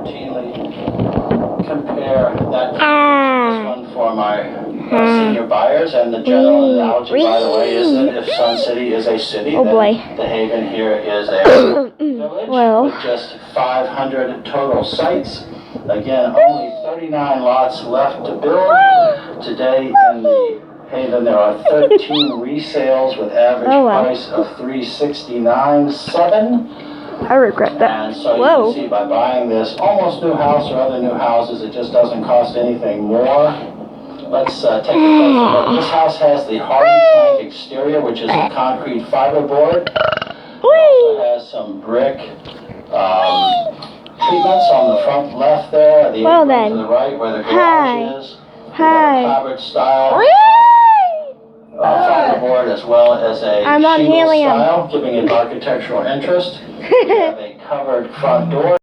routinely compare that this one for my senior buyers, and the general analogy, by the way, is that if Sun City is a city, then the Haven here is a village with just 500 total sites. Again, only 39 lots left to build. Today in the Haven there are 13 resales with average price of $369,700. I regret that. And so you can see by buying this almost new house or other new houses, it just doesn't cost anything more. Let's take a closer look. This house has the hardy plank exterior, which is a concrete fiberboard. It also has some brick treatments on the front left there. The apron to the right where the garage is. Clapboard style fiberboard as well as a shingle style, giving it architectural interest. We have a covered front door.